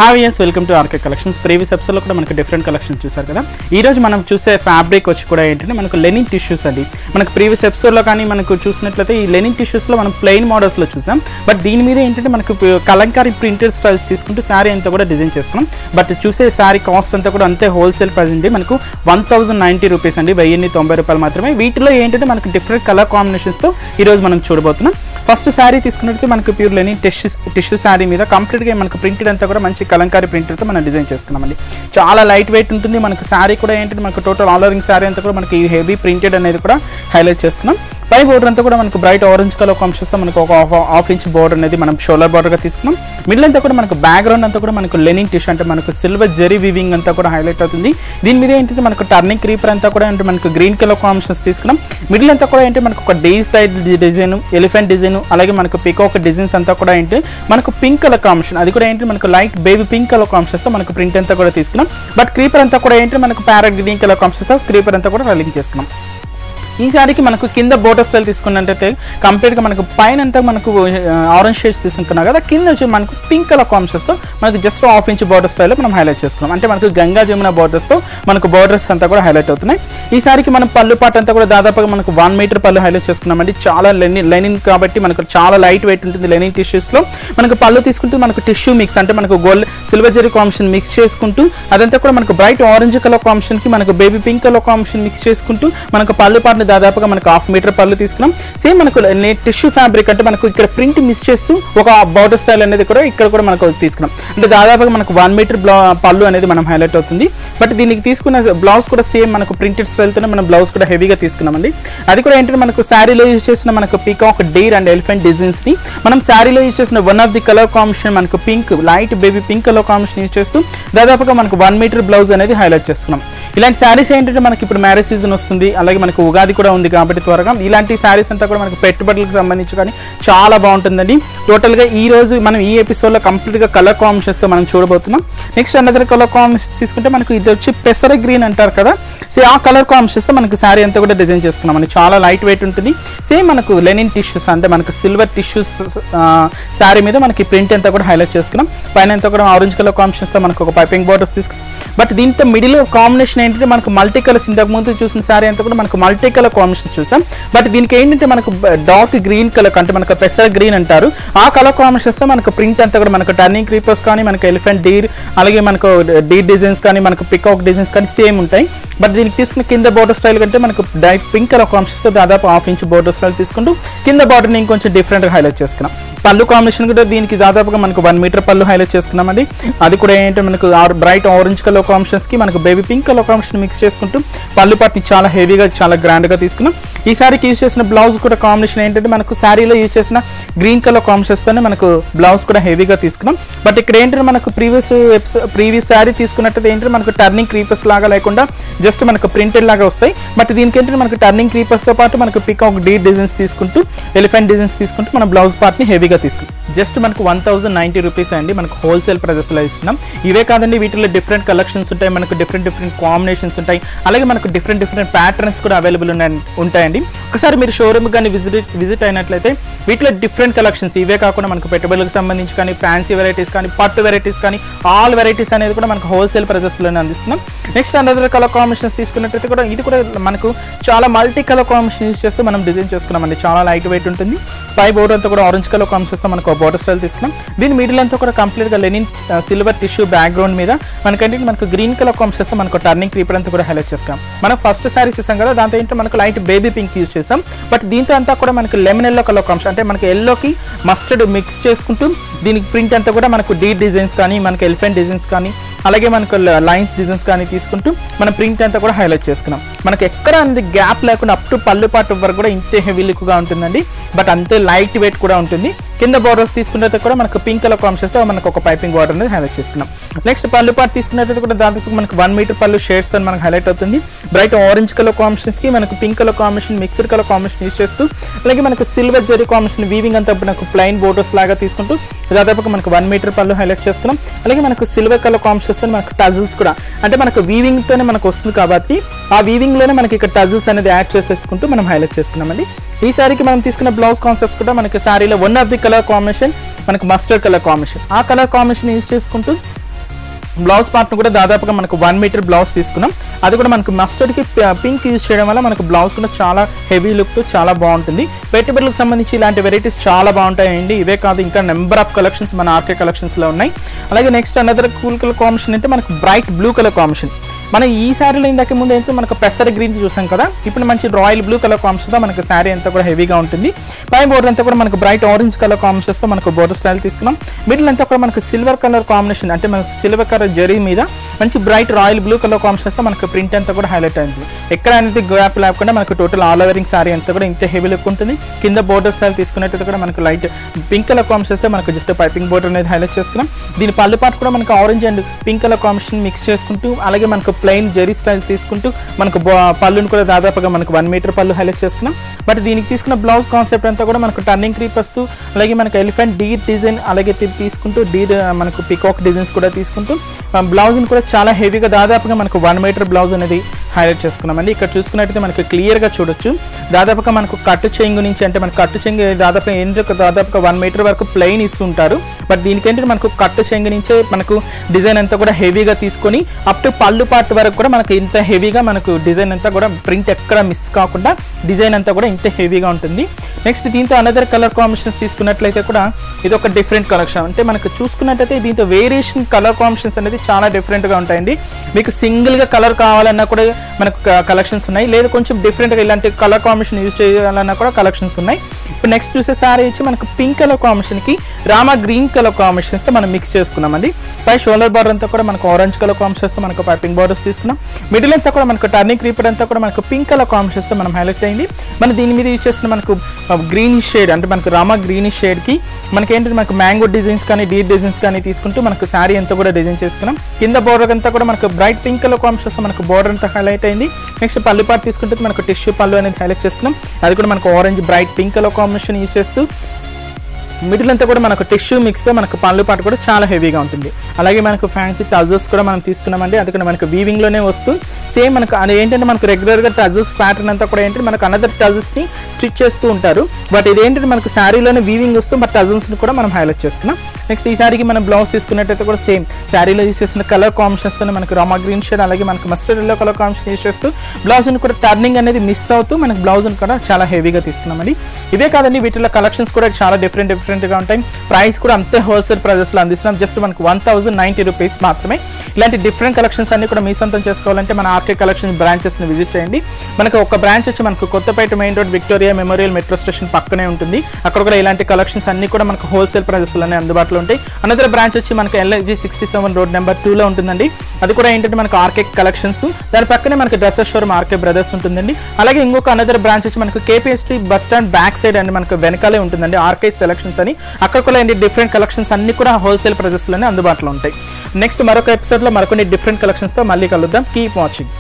Hi yes welcome to RK collections. Previous episode లో కూడా మనకు డిఫరెంట్ కలెక్షన్ చూసారు కదా. ఈ రోజు మనం చూసే ఫ్యాబ్రిక్ వచ్చి కూడా ఏంటంటే మనకు లెనిన్ టిష్యూస్ అండి. మనకు ప్రీవియస్ ఎపిసోడ్ లో కానీ మనకు చూసినట్లయితే ఈ లెనిన్ టిష్యూస్ లో మనం ప్లెయిన్ మోడల్స్ లో చూసాం. బట్ దీని మీద ఏంటంటే మనకు కలంకారీ ప్రింటెడ్ స్టైల్స్ తీసుకుంటూ శారీ అంతా కూడా డిజైన్ చేసుకున్నాం. బట్ చూసే శారీ కాస్ట్ అంతా కూడా అంతే హోల్సేల్ ప్రైస్ అండి. మనకు 1090 రూపీస్ అండి, 1090 రూపాయలు మాత్రమే. వీటిలో ఏంటంటే మనకు డిఫరెంట్ కలర్ కాంబినేషన్స్ తో ఈ రోజు మనం చూడబోతున్నాం. ఫస్ట్ శారీ తీసుకున్నట్లయితే మనకు ప్యూర్ లెనిన్ టిష్యూ శారీ మీద కంప్లీట్గా మనకు ప్రింటెడ్ అంతా కూడా మంచి కలంకారీ ప్రింటెడ్తో మనం డిజైన్ చేసుకున్నామండి. చాలా లైట్ వెయిట్ ఉంటుంది. మనకు శారీ కూడా ఏంటంటే మనకు టోటల్ ఆల్ ఓవరింగ్ శారీ అంతా కూడా మనకి హెవీ ప్రింటెడ్ అనేది కూడా హైలైట్ చేస్తున్నాం. పై బోర్డర్ అంతా కూడా మనకు బ్రైట్ ఆరెంజ్ కలర్ కాంబినేషన్తో మనకు ఒక హాఫ్ ఇంచ్ బోర్డర్ అనేది మనం షోల్డర్ బోర్డర్గా తీసుకున్నాం. మిడిల్ అంతా కూడా మనకు బ్యాక్గ్రౌండ్ అంతా కూడా మనకు లెనిన్ టిష్యూ అంటే మనకు సిల్వర్ జెరీ వీవింగ్ అంతా కూడా హైలైట్ అవుతుంది. దీని మీద ఏంటంటే మనకు టర్నింగ్ క్రీపర్ అంతా కూడా అంటే మనకు గ్రీన్ కలర్ కాంబినేషన్స్ తీసుకున్నాం. మిడిల్ అంతా కూడా ఏంటంటే మనకు ఒక D style design, elephant design, అలాగే మనకు పికాక్ డిజైన్స్ అంతా కూడా ఏంటి మనకు పింక్ కలర్ కాంబినేషన్, అది కూడా ఏంటి మనకు లైట్ బేబీ పింక్ కలర్ కాంబినేషన్తో మనకు ప్రింట్ అంతా కూడా తీసుకున్నాం. బట్ క్రీపర్ అంతా కూడా ఏంటి మనకు ప్యారెట్ గ్రీన్ కలర్ కాంబినేషన్తో క్రీపర్ అంతా కూడా రన్నింగ్ చేసుకున్నాం. ఈ శారీకి మనకు కింద బోర్డర్ స్టైల్ తీసుకున్నట్టయితే కంప్లీట్గా మనకు పైన అంతా మనకు ఆరెంజ్ షేడ్స్ తీసుకుంటున్నాం కదా, కింద వచ్చి మనకు పింక్ కలర్ కాంబినేషన్స్తో మనకు జస్ట్ హాఫ్ ఇంచ్ బోర్డర్ స్టైల్లో మనం హైలైట్ చేసుకున్నాం. అంటే మనకు గంగా జమున బోర్డర్స్తో మనకు బోర్డర్స్ అంతా కూడా హైలైట్ అవుతున్నాయి. ఈ శారీకి మనం పళ్ళు పాట అంతా కూడా దాదాపుగా మనకు 1 మీటర్ పళ్ళు హైలైట్ చేసుకున్నామండి. చాలా లెనిన్ కాబట్టి మనకు చాలా లైట్ వెయిట్ ఉంటుంది. లెనిన్ టిష్యూస్లో మనకు పళ్ళు తీసుకుంటూ మనకు టిష్యూ మిక్స్ అంటే మనకు gold silver zari combination mix చేసుకుంటూ అదంతా కూడా మనకు బ్రైట్ ఆరెంజ్ కలర్ కాంబినేషన్కి మనకు baby pink colour combination mix చేసుకుంటూ మనకు పళ్ళు పాటని దాదాపుగా మనకు 1/2 మీటర్ పళ్ళు తీసుకున్నాం. సేమ్ మనకు టిష్యూ ఫ్యాబ్రిక్ అంటే మనకు ఇక్కడ ప్రింట్ మిస్ చేస్తూ ఒక బోర్డర్ స్టైల్ అనేది కూడా ఇక్కడ కూడా మనకు తీసుకున్నాం. అంటే దాదాపుగా మనకు 1 మీటర్ పళ్ళు అనేది మనం హైలైట్ అవుతుంది. బట్ దీనికి తీసుకున్న బ్లౌజ్ కూడా సేమ్ మనకు ప్రింటెడ్ స్టైల్తోనే మనం బ్లౌజ్ కూడా హెవీగా తీసుకున్నామండి. అది కూడా ఏంటంటే మనకు శారీలో యూజ్ చేసిన మనకు peacock deer and elephant designs ని మనం శారీలో యూజ్ చేసిన one of the colour combination మనకు pink light baby pink colour combination use చేస్తూ దాదాపుగా మనకు 1 మీటర్ బ్లౌజ్ అనేది హైలైట్ చేసుకున్నాం. ఇలాంటి శారీస్ ఏంటంటే మనకి ఇప్పుడు మ్యారేజ్ సీజన్ వస్తుంది, అలాగే మనకు ఉగాది కూడా ఉంది కాబట్టి త్వరగా ఇలాంటి శారీస్ అంతా కూడా మనకు పెట్టుబడులకు సంబంధించి కానీ చాలా బాగుంటుందండి. టోటల్గా ఈ రోజు మనం ఈ ఎపిసోడ్లో కంప్లీట్గా కలర్ కాంబినేషన్స్తో మనం చూడబోతున్నాం. నెక్స్ట్ అనదర్ కలర్ కాంబినేషన్స్ తీసుకుంటే మనకు ఇది వచ్చి పెసర గ్రీన్ అంటారు కదా, సో ఆ కలర్ కాంబినేషన్స్తో మనకు శారీ అంతా కూడా డిజైన్ చేసుకున్నాం అండి. చాలా లైట్ వెయిట్ ఉంటుంది. సేమ్ మనకు లెనిన్ టిష్యూస్ అంటే మనకు సిల్వర్ టిష్యూస్ శారీ మీద మనకి ప్రింట్ అంతా కూడా హైలైట్ చేసుకున్నాం. పైన అంతా కూడా ఆరెంజ్ కలర్ కాంబినేషన్స్తో మనకు ఒక పైపింగ్ బోర్డర్స్ తీసుకున్నాం. బట్ దీంతో మిడిల్ కాంబినేషన్ ఏంటంటే మనకు మల్టీ కలర్స్, ఇంతకు ముందు చూసిన శారీ అంతా కూడా మనకు మల్టీ కలర్ కాంబినేషన్స్ చూసాం. బట్ దీనికి ఏంటంటే మనకు డార్క్ గ్రీన్ కలర్ అంటే మనకు పెసర్ గ్రీన్ అంటారు, ఆ కలర్ కాంబినేషన్స్తో మనకు ప్రింట్ అంతా కూడా మనకు టర్నింగ్ క్రీపర్స్ కానీ మనకు ఎలిఫెంట్ డీర్ అలాగే మనకు డీర్ డిజైన్స్ కానీ మనకు పికాక్ డిజైన్స్ కానీ సేమ్ ఉంటాయి. బట్ దీనికి తీసుకున్న కింద బోర్డర్ స్టైల్ కంటే మనకు డైట్ పింక్ కలర్ కాంబినేషన్స్తో దాదాపు 1/2 ఇంచ్ బోర్డర్ స్టైల్ తీసుకుంటూ కింద బార్డర్ని ఇంకొంచెం డిఫరెంట్గా హైలైట్ చేసుకున్నాం. పళ్ళు కాంబినేషన్ కూడా దీనికి దాదాపుగా మనకు 1 మీటర్ పళ్ళు హైలైట్ చేసుకున్నామండి. అది కూడా ఏంటంటే మనకు బ్రైట్ ఆరెంజ్ కలర్ కాంబినేషన్స్కి మనకు baby pink colour combination mix చేసుకుంటూ పళ్ళు పాటిని చాలా హెవీగా చాలా గ్రాండ్గా తీసుకున్నాం. ఈ శారీకి యూజ్ చేసిన బ్లౌజ్ కూడా కాంబినేషన్ ఏంటంటే మనకు శారీలో యూజ్ చేసిన గ్రీన్ కలర్ కాంబినేషన్స్తోనే మనకు బ్లౌజ్ కూడా హెవీగా తీసుకున్నాం. బట్ ఇక్కడ ఏంటంటే మనకు ప్రీవియస్ శారీ తీసుకున్నట్టు ఏంటంటే మనకు టర్నింగ్ క్రీపర్స్ లాగా లేకుండా జస్ట్ మనకు ప్రింటెడ్ లాగా వస్తాయి. బట్ దీనికి ఏంటంటే మనకు టర్నింగ్ క్రీపర్స్తో పాటు మనకు పికాక్ డీర్ డిజైన్స్ తీసుకుంటూ ఎలిఫెంట్ డిజైన్స్ తీసుకుంటూ మన బ్లౌజ్ పార్ట్ని హెవీగా తీసుకుంటాం. జస్ట్ మనకు 1090 రూపీస్ అండి, మనకు హోల్సేల్ ప్రైజెస్లో ఇస్తున్నాం. ఇవే కాదండి, వీటిలో డిఫరెంట్ కలెక్షన్స్ ఉంటాయి, మనకు డిఫరెంట్ కాంబినేషన్స్ ఉంటాయి, అలాగే మనకు డిఫరెంట్ ప్యాటర్న్స్ కూడా అవైలబుల్ ఉంటాయండి. ఒకసారి మీరు షోరూమ్ కానీ విజిట్ అయినట్లయితే వీటిలో డిఫరెంట్ కలెక్షన్స్ ఇవే కాకుండా మనకు పెట్టుబడులకు సంబంధించి కానీ ఫ్యాన్సీ వెరైటీస్ కానీ పట్టు వెరైటీస్ కానీ ఆల్ వెరైటీస్ అనేది కూడా మనకు హోల్సేల్ ప్రైజెస్లోనే అందిస్తున్నాం. నెక్స్ట్ అనదర్ కలర్ కాంబినేషన్స్ తీసుకున్నట్లయితే కూడా ఇది కూడా మనకు చాలా మల్టీ కలర్ కాంబినేషన్ యూజ్ చేస్తూ మనం డిజైన్ చేసుకున్నామండి. చాలా లైట్ వెయిట్ ఉంటుంది. పై బోర్డర్ అంతా కూడా ఆరెంజ్ కలర్ కాంబినేషన్స్తో మనకు బోర్డర్ స్టైల్ తీసుకున్నాం. దీని మిడిల్ అంతా కూడా కంప్లీట్గా లెనిన్ సిల్వర్ టిష్యూ బ్యాక్గ్రౌండ్ మీద మనకంటే మనకు గ్రీన్ కలర్ కాంబినేషన్స్తో మనకు టర్నింగ్ క్రీపర్ అంతా కూడా హైలైట్ చేస్తాం. మనం ఫస్ట్ శారీ చూసాం కదా, దాంతో ఏంటంటే మనకు లైట్ బేబీ పింక్ యూజ్ చేసాం. బట్ దీంతో అంతా కూడా మనకు లెమన్ ఎల్లో కలర్ కాంబినేషన్ అంటే మనకి ఎల్లోకి మస్టర్డ్ మిక్స్ చేసుకుంటూ దీనికి ప్రింట్ అంతా కూడా మనకు డీర్ డిజైన్స్ కానీ మనకు ఎలిఫెంట్ డిజైన్స్ కానీ అలాగే మనకు లైన్స్ డిజైన్స్ కానీ తీసుకుంటూ మన ప్రింట్ అంతా కూడా హైలైట్ చేసుకున్నాం. మనకు ఎక్కడ అనేది గ్యాప్ లేకుండా అప్ టు పళ్ళు పాటు వరకు కూడా ఇంతే హెవీ లుక్గా ఉంటుందండి. బట్ అంతే లైట్ వెయిట్ కూడా ఉంటుంది. కింద బోర్డర్స్ తీసుకున్నట్టు కూడా మనకు పింక్ కలర్ కాంబినేషన్స్తో మనకు ఒక పైపింగ్ బార్డర్ అనేది హైలైట్ చేస్తున్నాం. నెక్స్ట్ పళ్ళు పాటు తీసుకున్నట్టు కూడా దాదాపు మనకు 1 మీటర్ పళ్ళు షేడ్స్తో మనకు హైలైట్ అవుతుంది. బ్రైట్ ఆరెంజ్ కలర్ కాంబినేషన్స్కి మనకు pink colour combination mixed colour combination use చేస్తూ అలాగే మనకు సిల్వర్ జెరీ కాంబినేషన్ వీవింగ్ అంతా మనకు ప్లైన్ బోర్డర్స్ లాగా తీసుకుంటూ దాదాపుగా మనకు 1 మీటర్ పళ్ళు హైలైట్ చేస్తున్నాం. అలాగే మనకు సిల్వర్ కలర్ కాంబినేషన్స్తో మనకు టజిల్స్ కూడా అంటే మనకు వీవింగ్తోనే మనకు వస్తుంది కాబట్టి ఆ వీవింగ్లోనే మనకి ఇక్కడ టజిల్స్ అనేది యాడ్ చేసేసుకుంటూ మనం హైలైట్ చేస్తున్నామండి. ఈ శారీకి మనం తీసుకున్న బ్లౌజ్ కాన్సెప్ట్స్ కూడా మనకి శారీలో one of the colour combination మనకు మస్టర్డ్ కలర్ కాంబినేషన్, ఆ కలర్ కాంబినేషన్ యూజ్ చేసుకుంటూ బ్లౌజ్ పార్ట్ను కూడా దాదాపుగా మనకు 1 మీటర్ బ్లౌజ్ తీసుకున్నాం. అది కూడా మనకు మస్టర్డ్కి పింక్ యూజ్ చేయడం వల్ల మనకు బ్లౌజ్ కూడా చాలా హెవీ లుక్తో చాలా బాగుంటుంది. పెట్టుబడులకు సంబంధించి ఇలాంటి వెరైటీస్ చాలా బాగుంటాయండి. ఇవే కాదు ఇంకా నెంబర్ ఆఫ్ కలెక్షన్స్ మన ఆర్కే కలెక్షన్స్లో ఉన్నాయి. అలాగే next another cool colour combination అంటే మనకు బ్రైట్ బ్లూ కలర్ కాంబినేషన్. మనం ఈ శారీలో ఇందాక ముందు అయితే మనకు పెసర గ్రీన్ చూసాం కదా, ఇప్పుడు మంచి రాయల్ బ్లూ కలర్ కాంబినేషన్తో మనకు శారీ అంతా కూడా హెవీగా ఉంటుంది. పై బోర్డర్ అంతా కూడా మనకు బ్రైట్ ఆరెంజ్ కలర్ కాంబినేషన్తో మనకు బోర్డర్ స్టైల్ తీసుకున్నాం. మిడిల్ అంతా కూడా మనకు సిల్వర్ కలర్ కాంబినేషన్ అంటే మనకు సిల్వర్ కలర్ జరీ మీద మంచి బ్రైట్ రాయల్ బ్లూ కలర్ కాంబినేషన్తో మనకు ప్రింట్ అంతా కూడా హైలైట్ అయింది. ఎక్కడ అనేది గ్యాప్ లేకుండా మనకు టోటల్ ఆల్ ఓవరింగ్ శారీ అంతా కూడా ఇంత హెవీ లుక్ ఉంటుంది. కింద బోర్డర్ స్టైల్ తీసుకున్నట్టు కూడా మనకు లైట్ పింక్ కలర్ కాంబినేషన్తో మనకు జస్ట్ పైపింగ్ బోర్డర్ అనేది హైలైట్ చేసుకున్నాం. దీని పళ్ళు పాటు కూడా మనకు orange and pink colour combination mix చేసుకుంటూ అలాగే మనకు ప్లెయిన్ జరీ స్టైల్ తీసుకుంటూ మనకు పళ్ళును కూడా దాదాపుగా మనకు 1 మీటర్ పళ్ళు హైలైట్ చేసుకున్నాం. బట్ దీనికి తీసుకున్న బ్లౌజ్ కాన్సెప్ట్ అంతా కూడా మనకు టర్నింగ్ క్రీప్ వస్తూ అలాగే మనకు ఎలిఫెంట్ డీర్ డిజైన్ అలాగే తీసుకుంటూ డీర్ మనకు పికాక్ డిజైన్స్ కూడా తీసుకుంటూ బ్లౌజ్ని కూడా చాలా హెవీగా దాదాపుగా మనకు 1 మీటర్ బ్లౌజ్ అనేది హైలైట్ చేసుకున్నామండి. ఇక్కడ చూసుకున్నట్టయితే మనకు క్లియర్గా చూడొచ్చు. దాదాపుగా మనకు కట్టు చెంగు నుంచి అంటే మనకు కట్టు చెంగు దాదాపుగా 1 మీటర్ వరకు ప్లెయిన్ ఇస్తుంటారు. బట్ దీనికంటే మనకు కట్టు చెంగు నుంచే మనకు డిజైన్ అంతా కూడా హెవీగా తీసుకొని అప్ టు పళ్ళు పార్ట్ వరకు కూడా మనకు ఇంత హెవీగా మనకు డిజైన్ అంతా కూడా ప్రింట్ ఎక్కడ మిస్ కాకుండా డిజైన్ అంతా కూడా ఇంత హెవీగా ఉంటుంది. నెక్స్ట్ దీంతో అనదర్ కలర్ కాంబినేషన్స్ తీసుకున్నట్లయితే కూడా ఇది ఒక డిఫరెంట్ కలెక్షన్. అంటే మనకు చూసుకున్నట్టయితే దీంతో వేరియేషన్ కలర్ కాంబినేషన్స్ అనేది చాలా డిఫరెంట్గా ఉంటాయండి. మీకు సింగిల్గా కలర్ కావాలన్నా కూడా మనకు కలెక్షన్స్ ఉన్నాయి, లేదా కొంచెం డిఫరెంట్గా ఇలాంటి కలర్ కాంబినేషన్ యూజ్ చేయాలన్నా కూడా కలెక్షన్స్ ఉన్నాయి. ఇప్పుడు నెక్స్ట్ చూసే సారీ వచ్చి మనకు పింక్ కలర్ కాంబినేషన్కి రామా గ్రీన్ కలర్ కాంబినేషన్స్తో మనం మిక్స్ చేసుకున్నామండి. పై షోల్డర్ బార్డర్ అంతా కూడా మనకు ఆరెంజ్ కలర్ కాంబినేషన్స్తో మనకు పైపింగ్ బార్డర్స్ తీసుకున్నాం. మిడిల్ అంతా కూడా మనకు టర్నింగ్ క్రీపర్ అంతా కూడా మనకు పింక్ కలర్ కాంబినేషన్స్తో మనం హైలైట్ అయింది. మన దీని మీద యూజ్ చేసిన మనకు గ్రీనిష్ షేడ్ అంటే మనకు రామా గ్రీనిష్ షేడ్కి మనకి ఏంటంటే మనకు మ్యాంగో డిజైన్స్ కానీ డీర్ డిజైన్స్ కానీ తీసుకుంటూ మనకు శారీ అంతా కూడా డిజైన్ చేసుకున్నాం. కింద బోర్డర్ అంతా కూడా మనకు బ్రైట్ పింక్ కలర్ కాంబినేషన్స్తో మనకు బోర్డర్ అంతా హైలైట్ అయింది. నెక్స్ట్ పళ్ళు పార్ట్ తీసుకుంటే మనకు టిష్యూ పళ్ళు అనేది హైలైట్ చేసుకున్నాం. అది కూడా మనకు orange bright pink colour combination use చేస్తూ మిడిల్ అంతా కూడా మనకు టిష్యూ మిక్స్తో మనకు పళ్ళు పాటు కూడా చాలా హెవీగా ఉంటుంది. అలాగే మనకు ఫ్యాన్సీ టజల్స్ కూడా మనం తీసుకున్నామండి. అది కూడా మనకు వీవింగ్లోనే వస్తూ సేమ్ మనకు అది ఏంటంటే మనకు రెగ్యులర్గా టజల్స్ ప్యాటర్న్ అంతా కూడా ఏంటంటే మనకు అనదర్ టజల్స్ని స్టిచ్ చేస్తూ ఉంటారు. బట్ ఇదేంటంటే మనకు శారీలోనే వీవింగ్ వస్తూ బట్ టజల్స్ని కూడా మనం హైలైట్ చేసుకున్నాం. నెక్స్ట్ ఈ శారీకి మనం బ్లౌజ్ తీసుకున్నట్టయితే కూడా సేమ్ శారీలో యూజ్ చేసిన కలర్ కాంబినేషన్స్తో మనకు రామా గ్రీన్ షేడ్ అలాగే మనకు mustard yellow colour combination use చేస్తూ బ్లౌజ్ని కూడా టర్నింగ్ అనేది మిస్ అవుతూ మనకు బ్లౌజ్ని కూడా చాలా హెవీగా తీసుకున్నామండి. ఇవే కాదండి, వీటిలో కలెక్షన్స్ కూడా చాలా డిఫరెంట్గా ఉంటాయి. ప్రైస్ కూడా అంతే హోల్సేల్ ప్రైజెస్లో అందిస్తున్నాం. జస్ట్ మనకు 1090 రూపీస్ మాత్రమే. ఇలాంటి డిఫరెంట్ కలెక్షన్స్ అన్ని కూడా మీ సొంతం చేసుకోవాలంటే మన ఆర్కే కలెక్షన్ బ్రాంచెస్ని విజిట్ చేయండి. మనకు ఒక బ్రాంచ్ వచ్చి మనకు Kothapet main road Victoria memorial metro station పక్కనే ఉంటుంది. అక్కడ కూడా ఇలాంటి కలెక్షన్స్ అన్ని కూడా మనకు హోల్సేల్ ప్రైజెస్లోనే అందుబాటులో ఉంటాయి. అనదర్ బ్రాంచ్ వచ్చి మనకు LIG 67 రోడ్ నెంబర్ 2లో ఉంటుందండి. అది కూడా ఏంటంటే మనకు ఆర్కే కలెక్షన్స్, దాని పక్కనే మనకు డ్రెస్సెస్ షోరూమ్ ఆర్కే బ్రదర్స్ ఉంటుందండి. అలాగే ఇంకొక అనదర్ బ్రాంచ్ వచ్చి మనకు KPST bus stand back side అండి మనకు వెనకాలే ఉంటుందండి ఆర్కే సెలెక్షన్స్ అని. అక్కడ కూడా ఏంటి డిఫరెంట్ కలెక్షన్స్ అన్ని కూడా హోల్సేల్ ప్రైజెస్లోనే అందుబాటులో ఉంటాయి. నెక్స్ట్ మరొక ఎపిసోడ్లో మరికొన్ని డిఫరెంట్ కలెక్షన్స్తో మళ్ళీ కలుద్దాం. Keep watching.